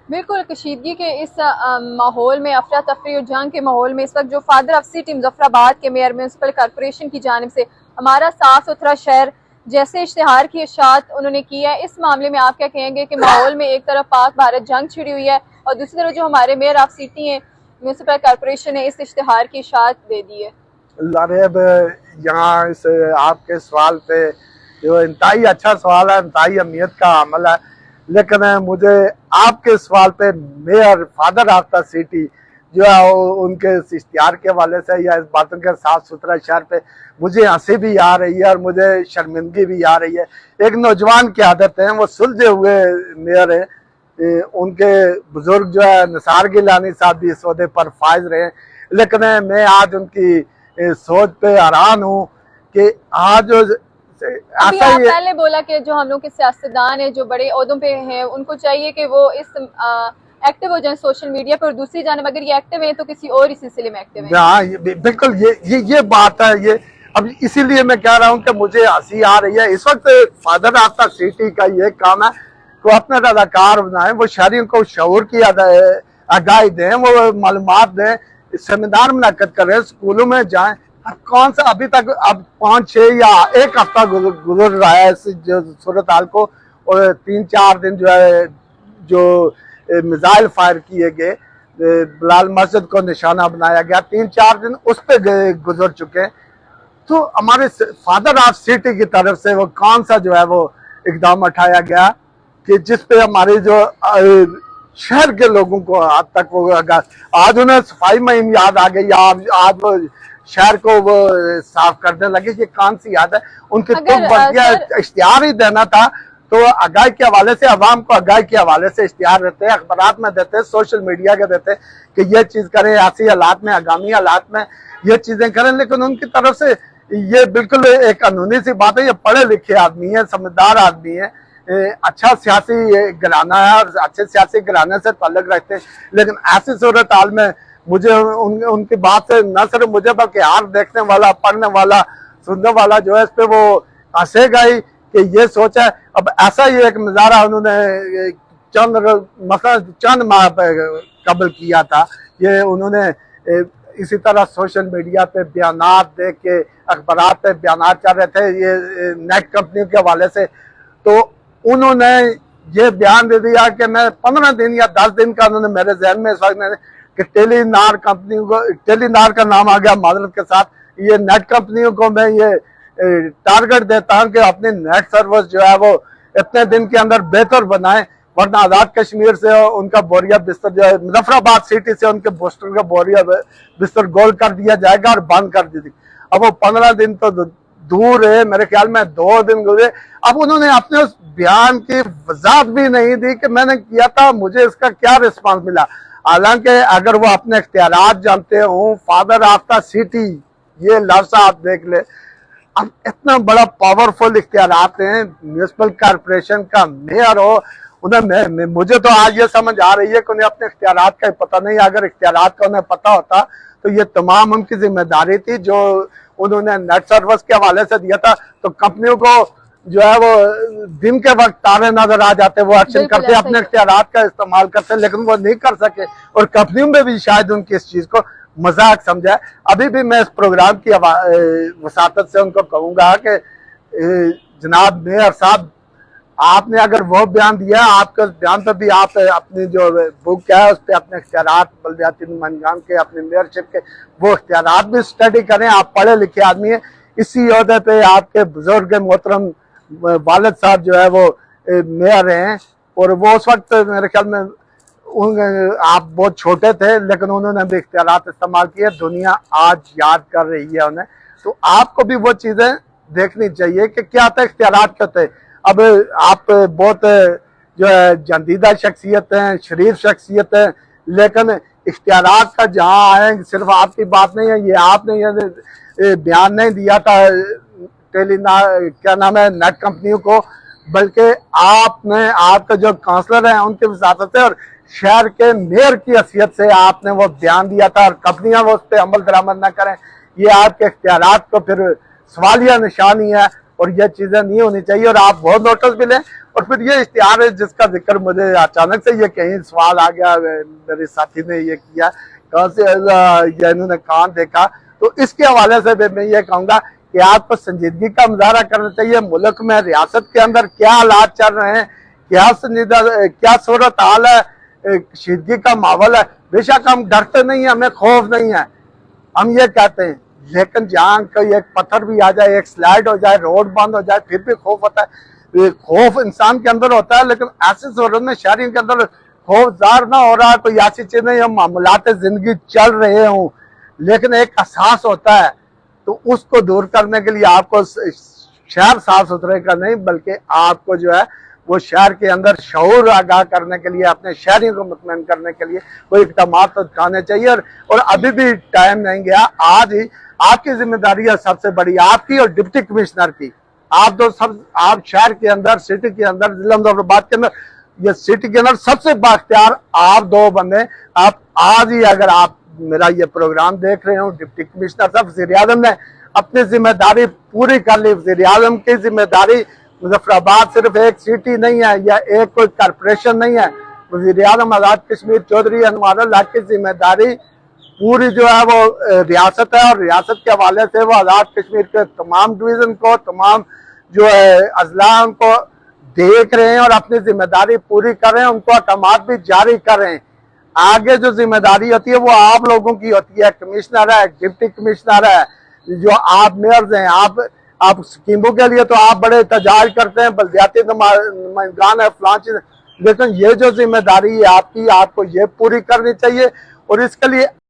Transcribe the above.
बिल्कुल, कशीदगी के इस माहौल में, अफरा तफरी और जंग के माहौल में, इस वक्त जो फादर ऑफ सिटी मुजफ्फराबाद के मेयर म्यूनसिपल कॉरपोरेशन की जानिब से हमारा साफ सुथरा शहर जैसे इश्तिहार की इशाअत उन्होंने की है, इस मामले में आप क्या कहेंगे कि माहौल में एक तरफ पाक भारत जंग छिड़ी हुई है और दूसरी तरफ जो हमारे मेयर ऑफ सिटी है म्यूनसिपल कॉरपोरेशन ने इस इश्तिहार की इशाअत दे दी है? लारेब, यहाँ इस आपके सवाल पे जो इंतहाई अच्छा सवाल है, इंतहाई अहमियत का अमल है, लेकिन मुझे आपके सवाल पे mayor father of the city जो है उनके इश्तिहार के हवाले से या इस बातों के साफ सुथरा शहर पे मुझे हंसी भी आ रही है और मुझे शर्मिंदगी भी आ रही है। एक नौजवान की आदत है, वो सुलझे हुए मेयर है, उनके बुजुर्ग जो है निसार गिलानी साहब भी इस ओहदे पर फायज रहे, लेकिन मैं आज उनकी सोच पे हैरान हूँ कि आज अभी आप पहले बोला कि जो हम लोग के सियासतदान है जो बड़े ओहदों पे हैं उनको चाहिए कि वो इस एक्टिव हो जाए सोशल मीडिया पर, दूसरी जानब अगर ये एक्टिव है तो किसी और ही सिलसिले में एक्टिव है। हाँ, बिल्कुल ये बात है। ये अब इसीलिए मैं कह रहा हूँ कि मुझे हंसी आ रही है। इस वक्त फादर ऑफ द सिटी का ये काम है कि वो अपने रजाकार बनाए, वो शहरियों को शऊर की आगाही दें, वो मालूमात दें, सेमिनार मुनक्कद करें, स्कूलों में जाएं। अब कौन सा अभी तक अब 5-6 या 1 हफ्ता गुजर रहा है इस जो सूरत हाल को, और 3-4 दिन जो है जो मिसाइल फायर किए गए, बिलाल मस्जिद को निशाना बनाया गया, 3-4 दिन उस पर गुजर चुके। तो हमारे फादर ऑफ सिटी की तरफ से वो कौन सा जो है वो इकदाम उठाया गया कि जिसपे हमारे जो शहर के लोगों को आज तक वो आज उन्हें सफाई मुहिम याद आ गई, आज वो शहर को वो साफ करने लगे। ये कौन सी याद है उनके? तो इश्तिहार ही देना था तो आगाही के हवाले से, अवाम को आगाही के हवाले से इश्तिहार देते, अखबारात में देते, सोशल मीडिया के देते कि ये चीज करें, ऐसी हालात में, आगामी हालात में ये चीजें करें। लेकिन उनकी तरफ से ये बिल्कुल एक कानूनी सी बात है। ये पढ़े लिखे आदमी है, समझदार आदमी है, अच्छा सियासी घराना है और अच्छे सियासी घराने से ताल्लुक रखते हैं, लेकिन ऐसी सूरत हाल में मुझे उनकी बात से न सिर्फ मुझे बल्कि हर देखने वाला, पढ़ने वाला, सुनने वाला जो है इस पे वो हंसेगा ही कि ये सोचा। अब ऐसा ही एक नज़ारा उन्होंने चंद माह कबल किया था। ये उन्होंने इसी तरह सोशल मीडिया पे बयानात दे के, अखबारात पे बयानात चल रहे थे ये नेट कंपनियों के हवाले से, तो उन्होंने ये बयान दे दिया कि मैं 15 दिन या 10 दिन का, उन्होंने मेरे जहन में इस वक्त कि टेलीनार कंपनियों को, टेलीनार का नाम आ गया माजरत के साथ, ये नेट कंपनियों को मैं ये टारगेट देता हूं कि अपनी नेट सर्विस जो है वो इतने दिन के अंदर बेहतर बनाए, वरना आजाद कश्मीर से उनका बोरिया बिस्तर जो है, मुजफ्फराबाद सिटी से उनके बूस्टर का बोरिया बिस्तर गोल कर दिया जाएगा और बंद कर दी। अब वो 15 दिन तो दूर है, मेरे ख्याल में 2 दिन गुजरे। अब उन्होंने अपने उस बयान की वजाहत भी नहीं दी कि मैंने किया था, मुझे इसका क्या रिस्पांस मिला। हालांकि अगर वो अपने इख्तियारात जानते हो, फादर ऑफ द सिटी ये लफ्ज आप देख ले, अब इतना बड़ा पावरफुल इख्तियारात हैं, म्यूनसिपल कॉरपोरेशन का मेयर हो, उन्हें मुझे तो आज ये समझ आ रही है कि उन्हें अपने इख्तियारात का पता नहीं। अगर इख्तियारात का उन्हें पता होता तो ये तमाम उनकी जिम्मेदारी थी जो उन्होंने नेट सर्विस के हवाले से दिया था। तो कंपनियों को जो है वो दिन के वक्त तारे नजर आ जाते, वो एक्शन करते, अपने इख्तियारात का इस्तेमाल करते, लेकिन वो नहीं कर सके और कंपनियों में भी शायद उनकी इस चीज को मजाक समझा है। अभी भी मैं इस प्रोग्राम की वसातत से उनको कहूंगा कि जनाब मेयर साहब, आपने अगर वो बयान दिया, आपके बयान पर भी आप अपनी जो बुक क्या है उस पर अपने इख्तियारात बल्दियाती नुमाइंदान के, अपने मेयरशिप के वो इख्तियारात भी स्टडी करें। आप पढ़े लिखे आदमी हैं, इसी ओहदे पे आपके बुजुर्ग मोहतरम वालिद साहब जो है वो मेयर हैं, और वो उस वक्त मेरे ख्याल में आप बहुत छोटे थे, लेकिन उन्होंने भी इख्तियारात इस्तेमाल किए। दुनिया आज याद कर रही है उन्हें, तो आपको भी वो चीजें देखनी चाहिए कि क्या था इख्तियारात क्या थे। अब आप बहुत जो है जदीदा शख्सियत हैं, शरीफ शख्सियत है, लेकिन इख्तियारात का जहाँ आए, सिर्फ आपकी बात नहीं है, ये आपने ये बयान नहीं दिया था क्या नाम है नेट कंपनियों को, बल्कि आपने, आपके जो काउंसलर हैं उनकी वसातत से और शहर के मेयर की हैसियत से आपने वो बयान दिया था, और कंपनियां वो उस पर अमल दरामद न करें, ये आपके इख्तियारात को फिर सवालिया निशानी है और ये चीजें नहीं होनी चाहिए। और आप वो नोटिस भी लें, और फिर ये इश्तिहार है जिसका जिक्र मुझे अचानक से ये कहीं सवाल आ गया, मेरे साथी ने ये किया कहाँ से ये इन्होंने कहाँ देखा। तो इसके हवाले से भी मैं ये कहूँगा कि आपको संजीदगी का मुजाहरा करना चाहिए। मुल्क में रियासत के अंदर क्या हालात चल रहे हैं, क्या संजीदा क्या सूरत हाल है, कशीदगी का माहौल है। बेशक हम डरते नहीं है, हमें खौफ नहीं है, हम ये कहते हैं, लेकिन जहाँ कोई एक पत्थर भी आ जाए, एक स्लाइड हो जाए, रोड बंद हो जाए, फिर भी खौफ होता है। ये खौफ इंसान के अंदर होता है, लेकिन ऐसी सूरत में शहरी के अंदर खौफ जार ना हो रहा है, कोई ऐसी चीज नहीं, हम मामलात जिंदगी चल रहे हों, लेकिन एक एहसास होता है। तो उसको दूर करने के लिए आपको शहर साफ सुथरे का नहीं, बल्कि आपको जो है वो शहर के अंदर शऊर आगाह करने के लिए, अपने शहरियों को मुतमईन करने के लिए कोई इक़दाम तो उठाने चाहिए। और अभी भी टाइम नहीं गया, आज ही आपकी जिम्मेदारी है सबसे बड़ी, आपकी और डिप्टी कमिश्नर की। आप शहर के अंदर, सिटी के अंदर, जिला मुजफ्फराबाद के अंदर, ये सिटी के अंदर सबसे बाख्तियार आप दो बंदे। आप आज ही अगर आप मेरा ये प्रोग्राम देख रहे हो, डिप्टी कमिश्नर साहब वज़ीर आज़म ने अपनी जिम्मेदारी पूरी कर ली। वज़ीर आज़म की जिम्मेदारी, मुजफ्फराबाद सिर्फ एक सिटी नहीं है या एक कोई कारपोरेशन नहीं है। वज़ीर आज़म आज़ाद कश्मीर चौधरी अनवारुल्लाह की जिम्मेदारी पूरी जो है वो रियासत है, और रियासत के हवाले से वो आज़ाद कश्मीर के तमाम डिवीजन को, तमाम जो है अजला उनको देख रहे हैं और अपनी जिम्मेदारी पूरी कर रहे हैं, उनको अहकामात भी जारी कर रहे हैं। आगे जो जिम्मेदारी होती है वो आप लोगों की होती है, कमिश्नर है, डिप्टी कमिश्नर है, जो आप मेयर्स हैं, आप स्कीमों के लिए तो आप बड़े एहतजाज करते हैं, बल्दियाती नुमाइंदान है, फलां चीज, लेकिन ये जो जिम्मेदारी है आपकी, आपको ये पूरी करनी चाहिए। और इसके लिए